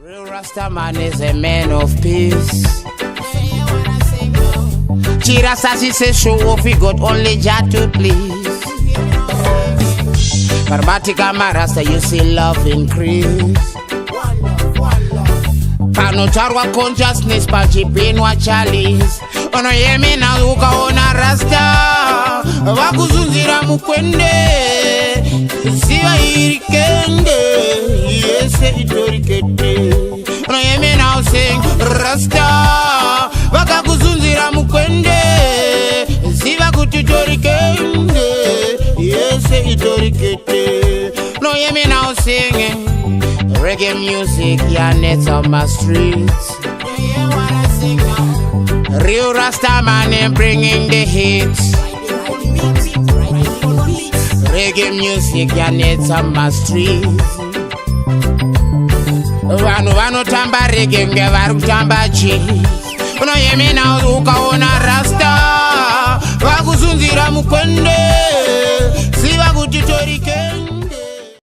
Real Rasta man is a man of peace. Chirasa she say show off, he got only Jah to please. Karbatika Marasta, you see love increase. Panotarwa consciousness, pachipinwa chalice. Ono yemi na ukaona Rasta wakuzunzira mukwende siwa irikende yese itorikete. Ono yemi na sing Rasta wakakuzunzira mukwende siwa kututorikende yese itorikete. Ono yemi na sing reggae music, yeah, nets on my streets. Real Rasta man bringing the hits. Reggae music, yeah, nets on my streets. Wano tamba reggae, ngevaru tamba cheese. Uno yemi na ukaona Rasta wakuzunzira mukwende